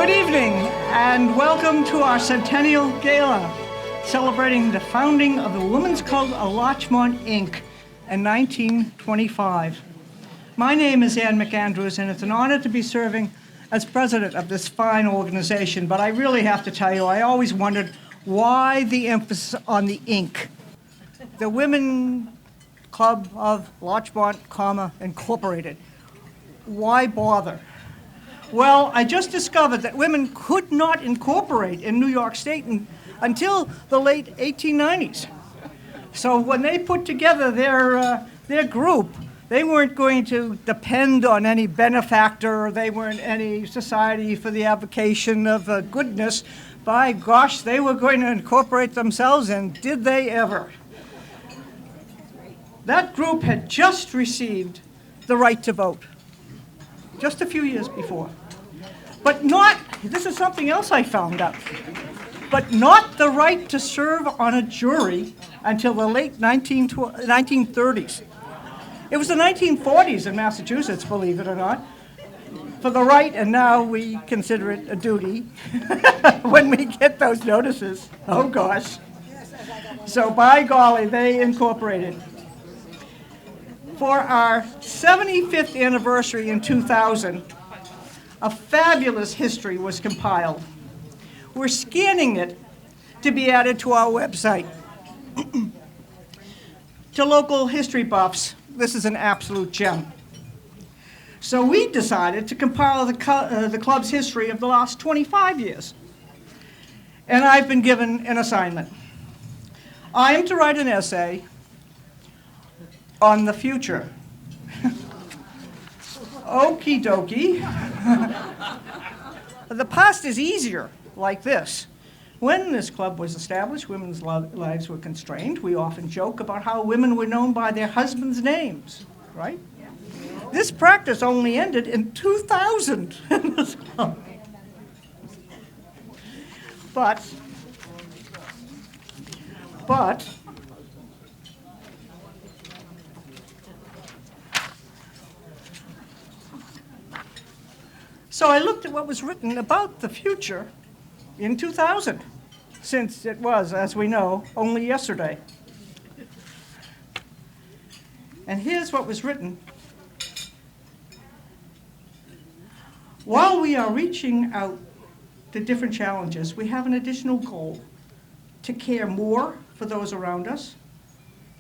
Good evening, and welcome to our Centennial Gala, celebrating the founding of the Women's Club of Larchmont, Inc. in 1925. My name is Ann McAndrews, and it's an honor to be serving as president of this fine organization, but I really have to tell you, I always wondered why the emphasis on the Inc. The Women Club of Larchmont, Incorporated. Why bother? Well, I just discovered that women could not incorporate in New York State until the late 1890s. So when they put together their group, they weren't going to depend on any benefactor, they weren't any society for the avocation of goodness. By gosh, they were going to incorporate themselves, and did they ever. That group had just received the right to vote, just a few years before. But not, this is something else I found out, but not the right to serve on a jury until the late 1930s. It was the 1940s in Massachusetts, believe it or not, for the right, and now we consider it a duty when we get those notices. Oh gosh. So by golly, they incorporated. For our 75th anniversary in 2000, a fabulous history was compiled. We're scanning it to be added to our website. To local history buffs, this is an absolute gem. So we decided to compile the club's history of the last 25 years. And I've been given an assignment. I am to write an essay on the future. Okie dokie. The past is easier, like this. When this club was established, women's lives were constrained. We often joke about how women were known by their husbands' names, right? Yeah. This practice only ended in 2000 in this club. But, so I looked at what was written about the future in 2000, since it was, as we know, only yesterday. And here's what was written. While we are reaching out to different challenges, we have an additional goal: to care more for those around us,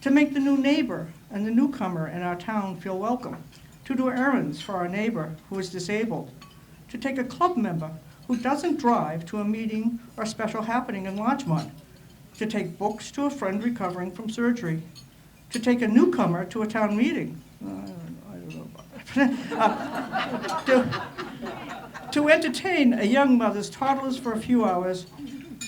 to make the new neighbor and the newcomer in our town feel welcome, to do errands for our neighbor who is disabled, to take a club member who doesn't drive to a meeting or special happening in Larchmont, to take books to a friend recovering from surgery, to take a newcomer to a town meeting. I don't know about that. To entertain a young mother's toddlers for a few hours.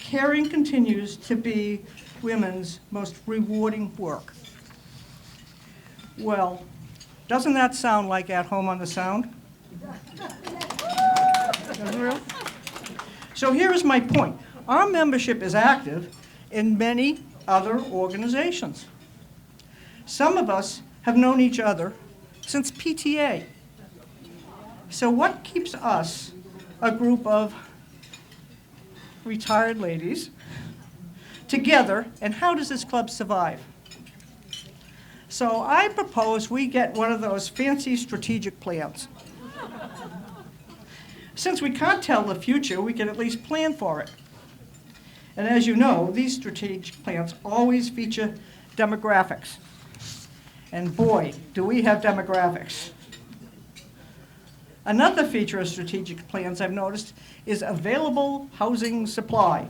Caring continues to be women's most rewarding work. Well, doesn't that sound like At Home on the Sound? So here is my point. Our membership is active in many other organizations. Some of us have known each other since PTA. So what keeps us, a group of retired ladies, together, and how does this club survive? So I propose we get one of those fancy strategic plans. Since we can't tell the future, we can at least plan for it. And as you know, these strategic plans always feature demographics. And boy, do we have demographics. Another feature of strategic plans I've noticed is available housing supply.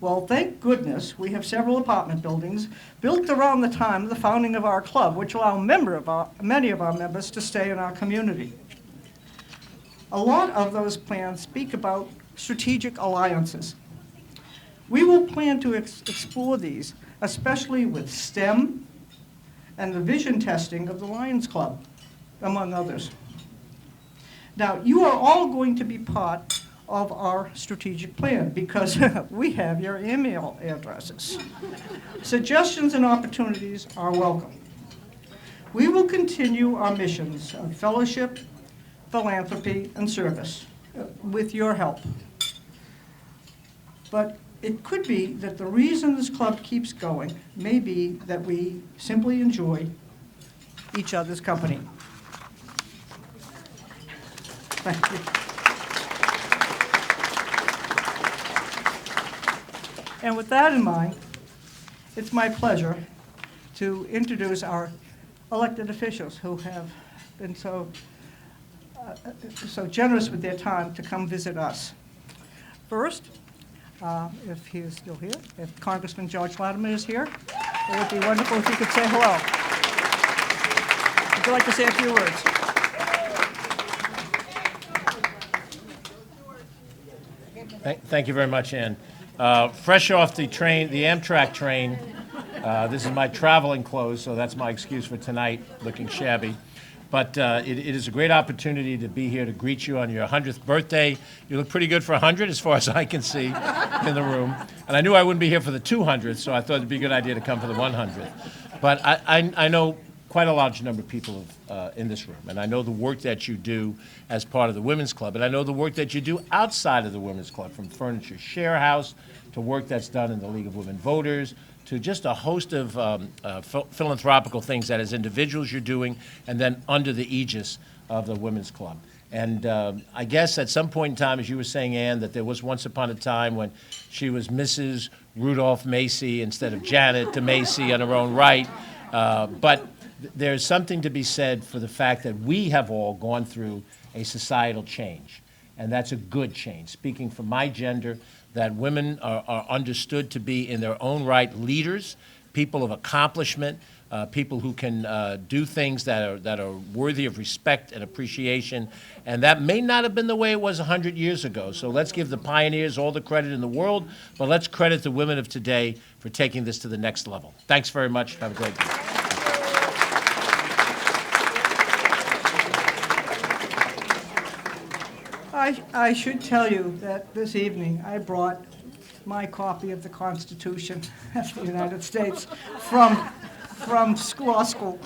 Well, thank goodness we have several apartment buildings built around the time of the founding of our club, which allow many of our members to stay in our community. A lot of those plans speak about strategic alliances. We will plan to explore these, especially with STEM and the vision testing of the Lions Club, among others. Now, you are all going to be part of our strategic plan because we have your email addresses. Suggestions and opportunities are welcome. We will continue our missions of fellowship, philanthropy, and service. with your help. But it could be that the reason this club keeps going may be that we simply enjoy each other's company. Thank you. And with that in mind, it's my pleasure to introduce our elected officials who have been so generous with their time to come visit us. First, if he is still here, if Congressman George Latimer is here, it would be wonderful if he could say hello. Would you like to say a few words? Thank you very much, Ann. Fresh off the train, the Amtrak train, this is my traveling clothes, so that's my excuse for tonight, looking shabby. But it is a great opportunity to be here to greet you on your 100th birthday. You look pretty good for 100 as far as I can see in the room. And I knew I wouldn't be here for the 200th, so I thought it'd be a good idea to come for the 100th. But I know quite a large number of people in this room, and I know the work that you do as part of the Women's Club, and I know the work that you do outside of the Women's Club, from Furniture Share House to work that's done in the League of Women Voters, to just a host of philanthropical things that as individuals you're doing, and then under the aegis of the Women's Club. And I guess at some point in time, as you were saying, Ann, that there was once upon a time when she was Mrs. Rudolph Macy instead of Janet to Macy on her own right. But there's something to be said for the fact that we have all gone through a societal change, and that's a good change. Speaking for my gender, that women are understood to be in their own right leaders, people of accomplishment, people who can do things that are worthy of respect and appreciation, and that may not have been the way it was 100 years ago. So let's give the pioneers all the credit in the world, but let's credit the women of today for taking this to the next level. Thanks very much. Have a great day. I should tell you that this evening I brought my copy of the Constitution of the United States from law school.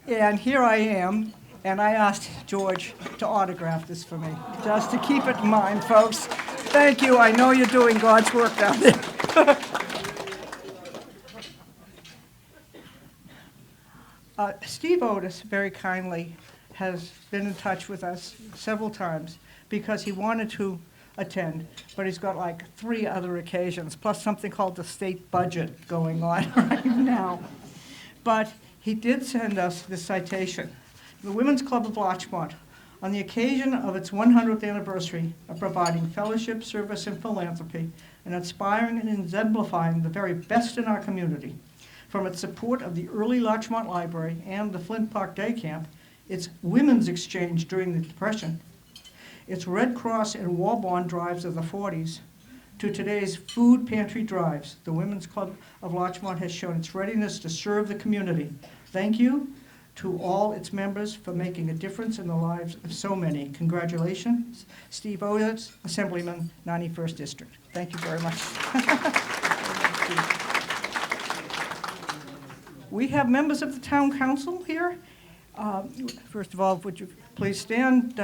And here I am, and I asked George to autograph this for me, just to keep it in mind, folks. Thank you. I know you're doing God's work down there. Steve Otis very kindly has been in touch with us several times because he wanted to attend, but he's got like 3 other occasions, plus something called the state budget going on right now. But he did send us this citation. The Women's Club of Larchmont, on the occasion of its 100th anniversary of providing fellowship, service, and philanthropy, and inspiring and exemplifying the very best in our community, from its support of the early Larchmont Library and the Flint Park Day Camp, its women's exchange during the Depression, its Red Cross and War Bond drives of the 40s, to today's food pantry drives, the Women's Club of Larchmont has shown its readiness to serve the community. Thank you to all its members for making a difference in the lives of so many. Congratulations, Steve Otis, Assemblyman, 91st District. Thank you very much. We have members of the Town Council here. First of all, would you please stand?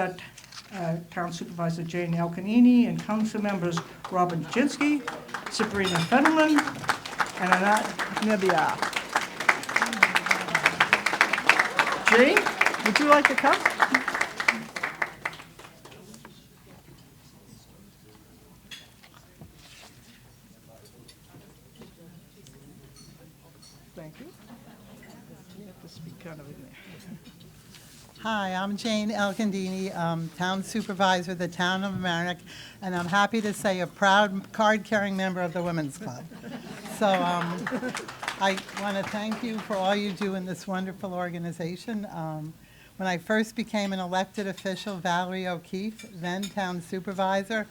Town Supervisor Jane Alcanini and Council members Robin Jaczynski, Sabrina Fendelman, and Anat Nebia. Jane, would you like to come? Thank you. You have to speak kind of in there. Hi, I'm Jane Elkindini, Town Supervisor of the Town of Mamaroneck, and I'm happy to say a proud card-carrying member of the Women's Club. So I want to thank you for all you do in this wonderful organization. When I first became an elected official, Valerie O'Keefe, then Town Supervisor,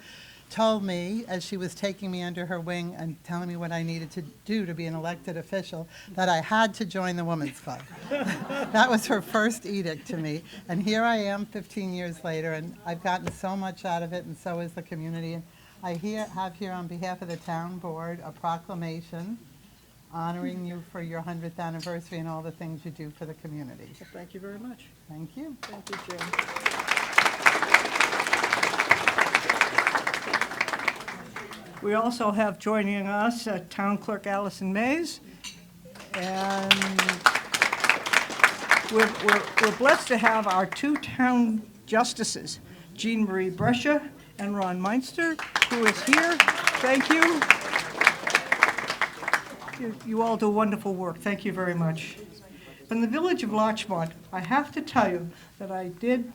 told me, as she was taking me under her wing and telling me what I needed to do to be an elected official, that I had to join the Women's Club. That was her first edict to me. And here I am 15 years later, and I've gotten so much out of it, and so has the community. And I have here on behalf of the town board a proclamation honoring you for your 100th anniversary and all the things you do for the community. Well, thank you very much. Thank you. Thank you, Jane. We also have joining us Town Clerk Allison Mays. And we're blessed to have our two town justices, Jean Marie Brescia and Ron Meinster, who is here. Thank you. You all do wonderful work. Thank you very much. From the village of Larchmont, I have to tell you that I did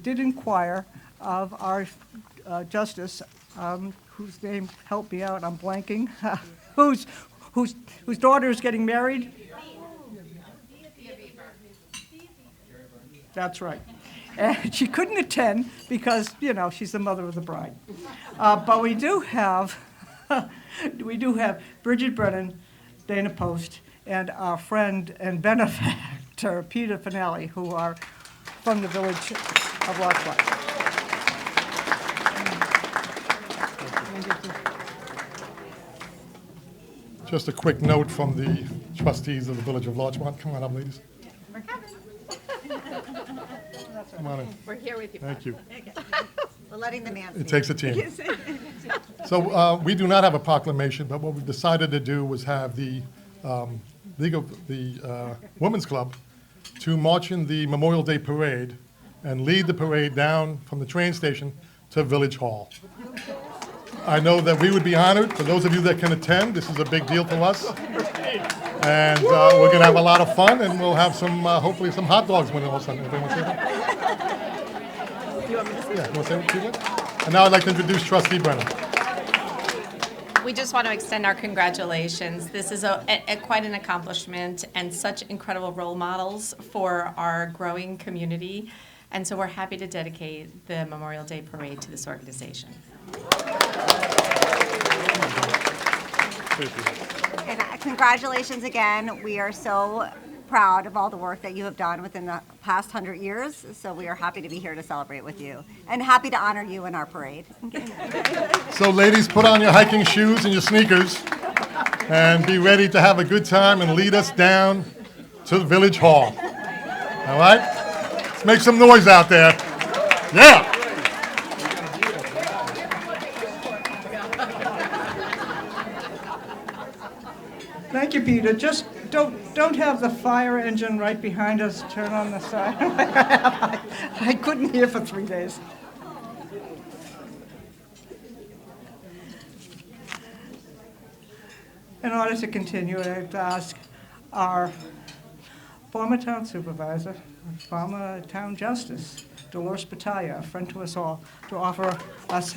inquire of our justice, whose name, help me out, I'm blanking, whose daughter is getting married. That's right. And she couldn't attend because, you know, she's the mother of the bride. But we do have Bridget Brennan, Dana Post, and our friend and benefactor, Peter Finelli, who are from the village of Larchmont. Just a quick note from the trustees of the village of Larchmont. Come on up, ladies. We're coming. Come on in. We're here with you. Thank you. We're letting the man It speak. takes a team. So we do not have a proclamation, but what we decided to do was have the Women's Club to march in the Memorial Day Parade and lead the parade down from the train station to Village Hall. I know that we would be honored. For those of you that can attend, this is a big deal for us. And we're going to have a lot of fun, and we'll have some, hopefully, some hot dogs when it all done. Anyone want to say that? You want me to say? Yeah, you want to say what you did? And now I'd like to introduce Trustee Brennan. We just want to extend our congratulations. This is quite an accomplishment and such incredible role models for our growing community. And so we're happy to dedicate the Memorial Day Parade to this organization. And congratulations again. We are so proud of all the work that you have done within the past 100 years. So we are happy to be here to celebrate with you and happy to honor you in our parade. So ladies, put on your hiking shoes and your sneakers and be ready to have a good time and lead us down to the Village Hall. All right? Let's make some noise out there. Yeah! Thank you, Peter. Just don't have the fire engine right behind us turn on the side. I couldn't hear for 3 days. In order to continue, I'd ask our former town supervisor, former town justice, Dolores Battaglia, a friend to us all, to offer us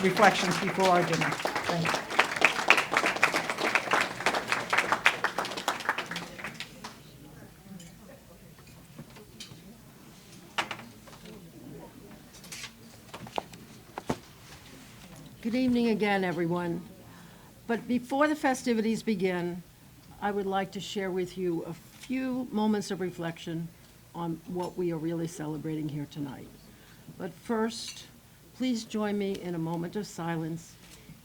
reflections before our dinner. Thank you. Good evening again, everyone. But before the festivities begin, I would like to share with you a few moments of reflection on what we are really celebrating here tonight. But first, please join me in a moment of silence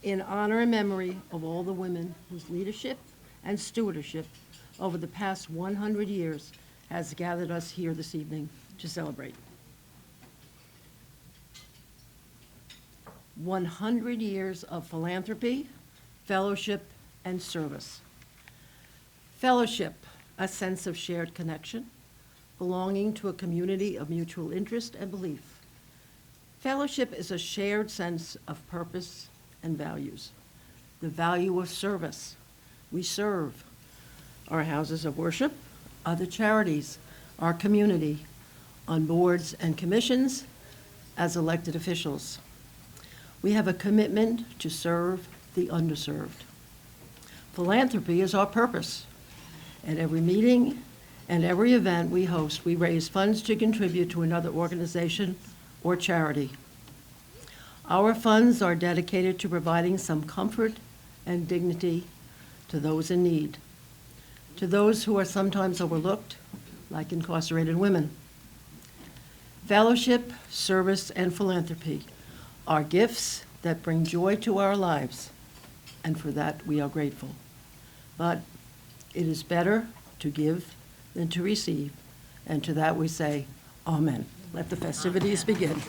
in honor and memory of all the women whose leadership and stewardship over the past 100 years has gathered us here this evening to celebrate. 100 years of philanthropy, fellowship, and service. Fellowship, a sense of shared connection, belonging to a community of mutual interest and belief. Fellowship is a shared sense of purpose and values. The value of service. We serve our houses of worship, other charities, our community, on boards and commissions, as elected officials. We have a commitment to serve the underserved. Philanthropy is our purpose. At every meeting and every event we host, we raise funds to contribute to another organization or charity. Our funds are dedicated to providing some comfort and dignity to those in need, to those who are sometimes overlooked, like incarcerated women. Fellowship, service, and philanthropy are gifts that bring joy to our lives, and for that we are grateful. But it is better to give than to receive, and to that we say, Amen. Let the festivities begin.